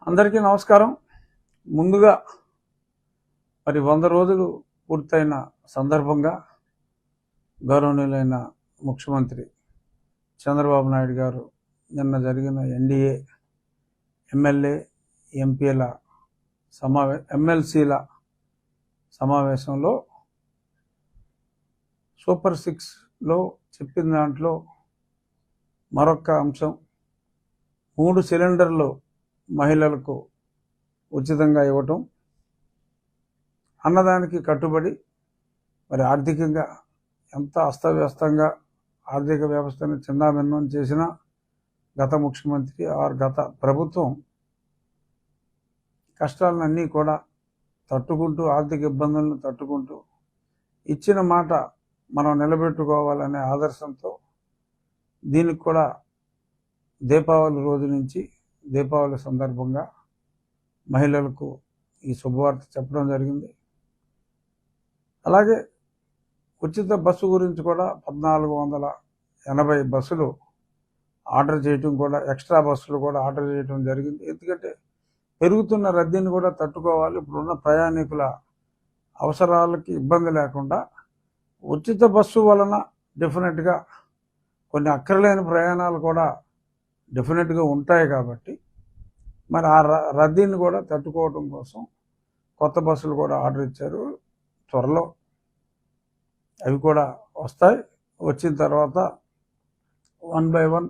అందరికీ నమస్కారం. ముందుగా మరి 100 రోజులు పూర్తయిన సందర్భంగా గౌరవనీయులైన ముఖ్యమంత్రి చంద్రబాబు నాయుడు గారు నిన్న జరిగిన ఎన్డీఏ ఎమ్మెల్యే ఎంపీల ఎమ్మెల్సీల సమావేశంలో సూపర్ 6లో చెప్పిన దాంట్లో మరొక అంశం 3 సిలిండర్లు మహిళలకు ఉచితంగా ఇవ్వటం అన్నదానికి కట్టుబడి మరి ఆర్థికంగా ఎంత అస్తవ్యస్తంగా ఆర్థిక వ్యవస్థను చిన్నాభిన్నం చేసిన గత ముఖ్యమంత్రి గత ప్రభుత్వం కష్టాలన్నీ కూడా తట్టుకుంటూ ఆర్థిక ఇబ్బందులను తట్టుకుంటూ ఇచ్చిన మాట మనం నిలబెట్టుకోవాలనే ఆదర్శంతో దీనికి కూడా దీపావళి రోజు నుంచి దీపావళి సందర్భంగా మహిళలకు ఈ శుభవార్త చెప్పడం జరిగింది. అలాగే ఉచిత బస్సు గురించి కూడా 1480 బస్సులు ఆర్డర్ చేయటం కూడా ఎక్స్ట్రా బస్సులు కూడా ఆర్డర్ చేయటం జరిగింది. ఎందుకంటే పెరుగుతున్న రద్దీని కూడా తట్టుకోవాలి. ఇప్పుడున్న ప్రయాణికుల అవసరాలకి ఇబ్బంది లేకుండా ఉచిత బస్సు వలన డెఫినెట్గా కొన్ని అక్కర్లేని ప్రయాణాలు కూడా డెఫినెట్గా ఉంటాయి. కాబట్టి మరి ఆ రద్దీని కూడా తట్టుకోవడం కోసం కొత్త బస్సులు కూడా ఆర్డర్ ఇచ్చారు. త్వరలో అవి కూడా వస్తాయి. వచ్చిన తర్వాత 1 by 1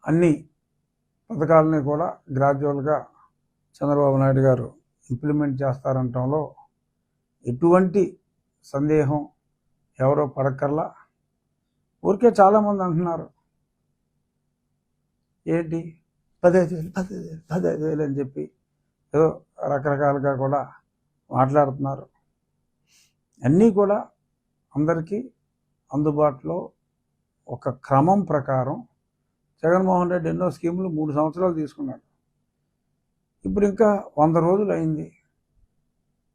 అన్ని పథకాలని కూడా గ్రాడ్యువల్గా చంద్రబాబు నాయుడు గారు ఇంప్లిమెంట్ చేస్తారంటంలో ఎటువంటి సందేహం ఎవరో పడక్కర్లా. ఊరికే చాలామంది అంటున్నారు ఏంటి 15,000 అని చెప్పి ఏదో రకరకాలుగా కూడా మాట్లాడుతున్నారు. అన్నీ కూడా అందరికీ అందుబాటులో ఒక క్రమం ప్రకారం జగన్మోహన్ రెడ్డి ఎన్నో స్కీములు 3 సంవత్సరాలు తీసుకున్నాడు. ఇప్పుడు ఇంకా 100 రోజులు అయింది.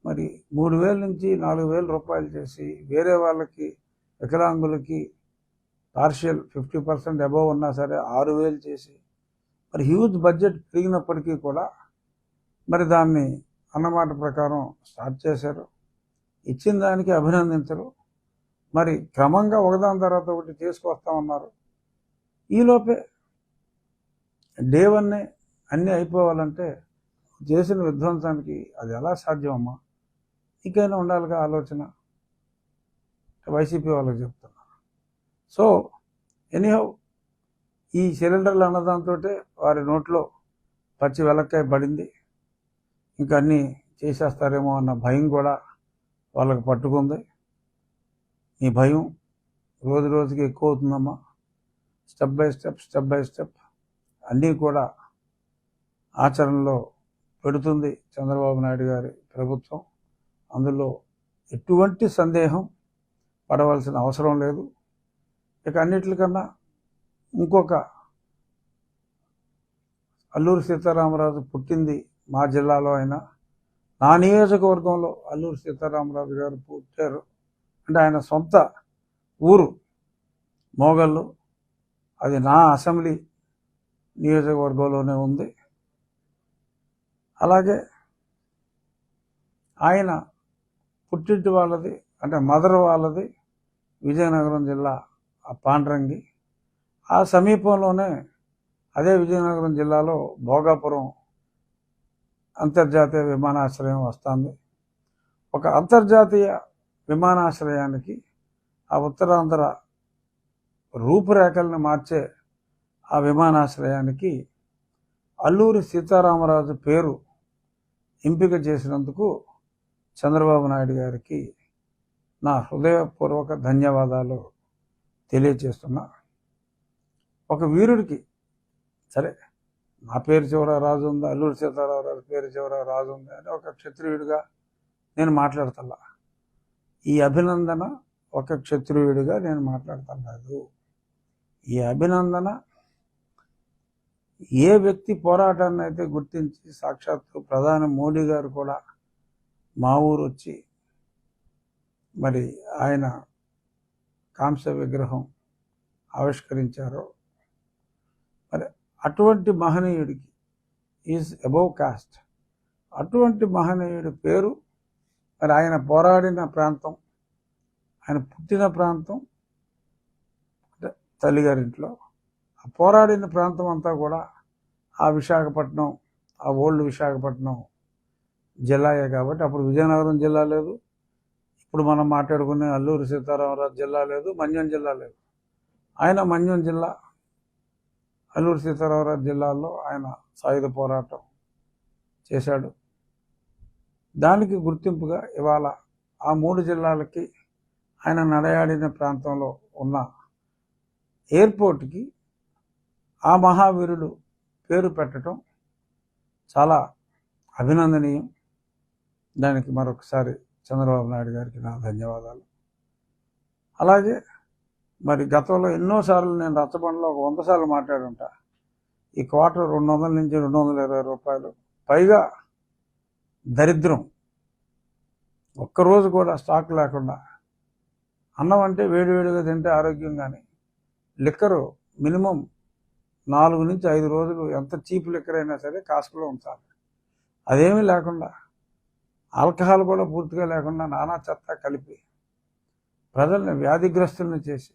మరి 3,000 నుంచి 4,000 రూపాయలు చేసి వేరే వాళ్ళకి వికలాంగులకి పార్షియల్ 50% అబోవ్ ఉన్నా సరే 6,000 చేసి మరి హ్యూజ్ బడ్జెట్ పెరిగినప్పటికీ కూడా మరి దాన్ని అన్నమాట ప్రకారం స్టార్ట్ చేశారు. ఇచ్చిన దానికి అభినందించరు. మరి క్రమంగా ఒకదాని తర్వాత ఒకటి తీసుకొస్తామన్నారు. ఈలోపే డే 1 అన్నీ అయిపోవాలంటే చేసిన విధ్వంసానికి అది ఎలా సాధ్యమమ్మా? ఇంకైనా ఉండాలిగా ఆలోచన. వైసీపీ వాళ్ళకి చెప్తున్నా. సో ఎనీహౌ ఈ సిలిండర్లు అన్నదాంతో వారి నోట్లో పచ్చి వెలక్కాయ పడింది. ఇంకా అన్నీ చేసేస్తారేమో అన్న భయం కూడా వాళ్ళకి పట్టుకుంది. ఈ భయం రోజు రోజుకి ఎక్కువ అవుతుందమ్మా. స్టెప్ బై స్టెప్ అన్నీ కూడా ఆచరణలో పెడుతుంది చంద్రబాబు నాయుడు గారి ప్రభుత్వం. అందులో ఎటువంటి సందేహం పడవలసిన అవసరం లేదు. ఇక అన్నిటికన్నా ఇంకొక అల్లూరి సీతారామరాజు పుట్టింది మా జిల్లాలో అయినా నా నియోజకవర్గంలో అల్లూరి సీతారామరాజు గారు పుట్టారు. అంటే ఆయన సొంత ఊరు మోగళ్ళు. అది నా అసెంబ్లీ నియోజకవర్గంలోనే ఉంది. అలాగే ఆయన పుట్టింటి వాళ్ళది అంటే మదర్ వాళ్ళది విజయనగరం జిల్లా పాండ్రంగి. ఆ సమీపంలోనే అదే విజయనగరం జిల్లాలో భోగాపురం అంతర్జాతీయ విమానాశ్రయం వస్తుంది. ఒక అంతర్జాతీయ విమానాశ్రయానికి ఆ ఉత్తరాంధ్ర రూపురేఖలను మార్చే ఆ విమానాశ్రయానికి అల్లూరి సీతారామరాజు పేరు ఎంపిక చేసినందుకు చంద్రబాబు నాయుడు గారికి నా హృదయపూర్వక ధన్యవాదాలు తెలియజేస్తున్నా. ఒక వీరుడికి సరే నా పేరు చివర రాజు ఉంది, అల్లూరి సీతారామరాజు పేరు చివర రాజు ఉంది అని ఒక క్షత్రియుడిగా నేను మాట్లాడతల్లా. ఈ అభినందన ఒక క్షత్రియుడిగా నేను మాట్లాడతలేదు. ఈ అభినందన ఏ వ్యక్తి పోరాటాన్ని అయితే గుర్తించి సాక్షాత్తు ప్రధాని మోడీ గారు కూడా మా ఊరు వచ్చి మరి ఆయన కాంస్య విగ్రహం ఆవిష్కరించారో మరి అటువంటి మహనీయుడికి ఈజ్ అబౌవ్ కాస్ట్. అటువంటి మహనీయుడి పేరు, మరి ఆయన పోరాడిన ప్రాంతం, ఆయన పుట్టిన ప్రాంతం అంటే తల్లిగారింట్లో, ఆ పోరాడిన ప్రాంతం అంతా కూడా ఆ విశాఖపట్నం, ఆ ఓల్డ్ విశాఖపట్నం జిల్లాయే. కాబట్టి అప్పుడు విజయనగరం జిల్లా లేదు, ఇప్పుడు మనం మాట్లాడుకునే అల్లూరి సీతారామరాజు జిల్లా లేదు, మన్యం జిల్లా లేదు. ఆయన మన్యం జిల్లా, అల్లూరి సీతారామరాజు జిల్లాలో ఆయన సాయుధ పోరాటం చేశాడు. దానికి గుర్తింపుగా ఇవాళ ఆ 3 జిల్లాలకి ఆయన నడయాడిన ప్రాంతంలో ఉన్న ఎయిర్పోర్ట్కి ఆ మహావీరుడు పేరు పెట్టడం చాలా అభినందనీయం. దానికి మరొకసారి చంద్రబాబు నాయుడు గారికి నా ధన్యవాదాలు. అలాగే మరి గతంలో ఎన్నోసార్లు నేను రచ్చబండలో 100 సార్లు మాట్లాడుంటా. ఈ క్వార్టర్ 200 నుంచి 220 రూపాయలు, పైగా దరిద్రం. ఒక్కరోజు కూడా స్టాక్ లేకుండా, అన్నం అంటే వేడివేడిగా తింటే ఆరోగ్యం, కానీ లిక్కరు మినిమం 4 నుంచి 5 రోజులు ఎంత చీప్ లిక్కర్ అయినా సరే కాస్ట్లో ఉంచాలి. అదేమీ లేకుండా, ఆల్కహాల్ కూడా పూర్తిగా లేకుండా నానా చెత్త కలిపి ప్రజల్ని వ్యాధిగ్రస్తుల్ని చేసి,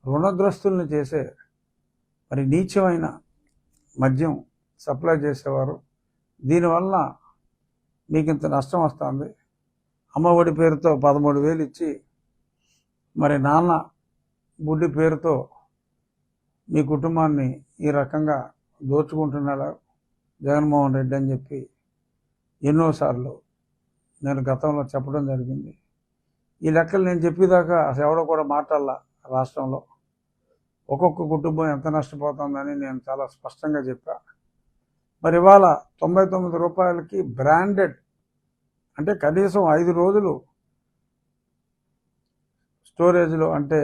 రుణగ్రస్తుల్ని చేసే మరి నీచమైన మద్యం సప్లై చేసేవారు. దీనివల్ల మీకు ఇంత నష్టం వస్తుంది. అమ్మఒడి పేరుతో 13,000 ఇచ్చి, మరి నాన్న బుడ్డి పేరుతో మీ కుటుంబాన్ని ఈ రకంగా దోచుకుంటున్నాడు జగన్మోహన్ రెడ్డి అని చెప్పి ఎన్నోసార్లు నేను గతంలో చెప్పడం జరిగింది. ఈ లెక్కలు నేను చెప్పేదాకా అసలు ఎవడో కూడా మాట్లాడాల. రాష్ట్రంలో ఒక్కొక్క కుటుంబం ఎంత నష్టపోతుందని నేను చాలా స్పష్టంగా చెప్పా. మరి ఇవాళ 99 రూపాయలకి బ్రాండెడ్, అంటే కనీసం 5 రోజులు స్టోరేజ్లో, అంటే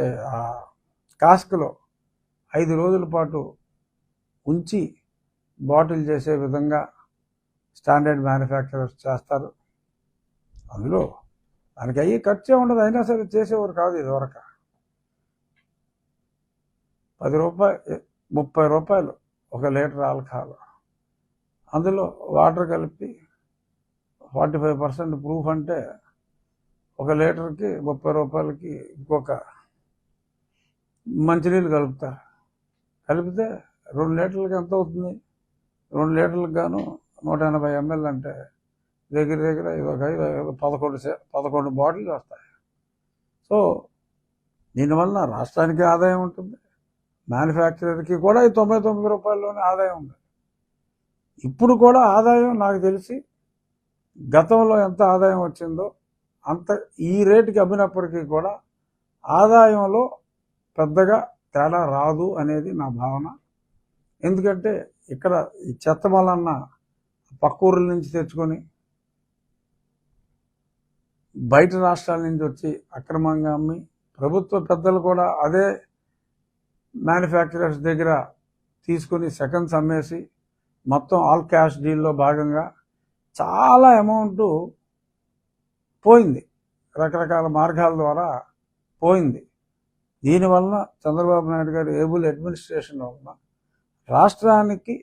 కాస్క్లో 5 రోజుల పాటు ఉంచి బాటిల్ చేసే విధంగా స్టాండర్డ్ మ్యానుఫ్యాక్చరర్స్ చేస్తారు. అందులో దానికి అయ్యి ఖర్చే ఉండదు, అయినా సరే చేసేవారు కాదు. ఇదివరకు 10 రూపాయలు 30 రూపాయలు 1 లీటర్ ఆల్కహాల్, అందులో వాటర్ కలిపి 45% ప్రూఫ్, అంటే 1 లీటర్కి 30 రూపాయలకి ఇంకొక మంచినీళ్ళు కలుపుతారు. కలిపితే 2 లీటర్లకి ఎంత అవుతుంది? 2 లీటర్లకు గాను 180 ml అంటే దగ్గర దగ్గర 11 బాటిల్స్ వస్తాయి. సో దీనివల్ల రాష్ట్రానికి ఆదాయం ఉంటుంది, మ్యానుఫ్యాక్చరర్కి కూడా ఈ 99 రూపాయల్లోనే ఆదాయం ఉంది. ఇప్పుడు కూడా ఆదాయం నాకు తెలిసి గతంలో ఎంత ఆదాయం వచ్చిందో అంత ఈ రేటుకి అమ్మినప్పటికీ కూడా ఆదాయంలో పెద్దగా తేడా రాదు అనేది నా భావన. ఎందుకంటే ఇక్కడ ఈ చెత్త మల్లన్న పక్క ఊర్ల నుంచి తెచ్చుకొని, బయట రాష్ట్రాల నుంచి వచ్చి అక్రమంగా అమ్మి, ప్రభుత్వ పెద్దలు కూడా అదే మ్యానుఫ్యాక్చరర్స్ దగ్గర తీసుకుని సెకండ్స్ అమ్మేసి, మొత్తం ఆల్ క్యాష్ డీల్లో భాగంగా చాలా అమౌంట్ పోయింది, రకరకాల మార్గాల ద్వారా పోయింది. దీనివల్ల చంద్రబాబు నాయుడు గారి ఏబుల్ అడ్మినిస్ట్రేషన్ వలన రాష్ట్రానికి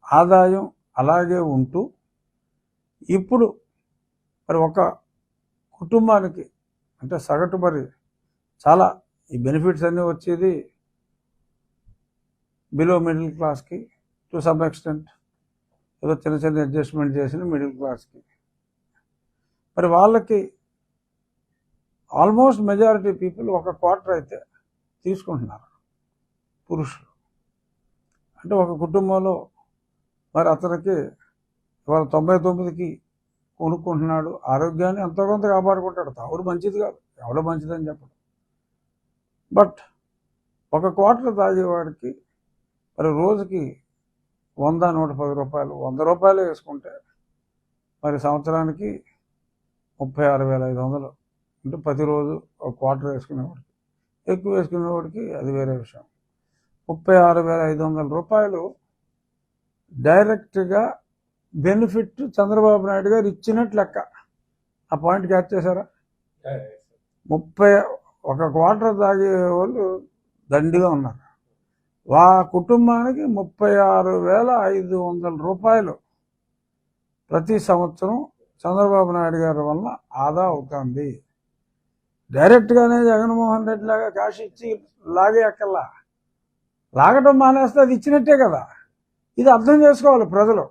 ఆదాయం అలాగే ఉంటూ, ఇప్పుడు మరి ఒక కుటుంబానికి, అంటే సగటు మరి చాలా ఈ బెనిఫిట్స్ అన్నీ వచ్చేది బిలో మిడిల్ క్లాస్కి, టు సమ్ ఎక్స్టెంట్ ఏదో చిన్న చిన్న అడ్జస్ట్మెంట్ చేసిన మిడిల్ క్లాస్కి. మరి వాళ్ళకి ఆల్మోస్ట్ మెజారిటీ పీపుల్ 1/4 అయితే తీసుకుంటున్నారు పురుషులు. అంటే ఒక కుటుంబంలో మరి అతనికి ఇవాళ 99కి కొనుక్కుంటున్నాడు, ఆరోగ్యాన్ని ఎంతో కొంత కాపాడుకుంటాడు. తాగుడు మంచిది కాదు, ఎవడో మంచిదని చెప్పడం. బట్ 1/4 తాగేవాడికి మరి రోజుకి 100-110 రూపాయలు, 100 రూపాయలు వేసుకుంటే మరి సంవత్సరానికి 36,500. అంటే ప్రతిరోజు 1/4 వేసుకునేవాడికి, ఎక్కువ వేసుకునేవాడికి అది వేరే విషయం. 36,500 రూపాయలు డైరెక్ట్గా బెనిఫిట్ చంద్రబాబు నాయుడు గారు ఇచ్చినట్లు లెక్క. ఆ పాయింట్ క్యాచ్ చేశారా? 1/4 తాగే వాళ్ళు దండిగా ఉన్నారు. కుటుంబానికి 36,500 రూపాయలు ప్రతి సంవత్సరం చంద్రబాబు నాయుడు గారి వల్ల ఆదా అవుతుంది. డైరెక్ట్గానే జగన్మోహన్ రెడ్డి లాగా క్యాష్ ఇచ్చి లాగే అక్కల్లా లాగటం మానేస్తే అది ఇచ్చినట్టే కదా. ఇది అర్థం చేసుకోవాలి ప్రజలు.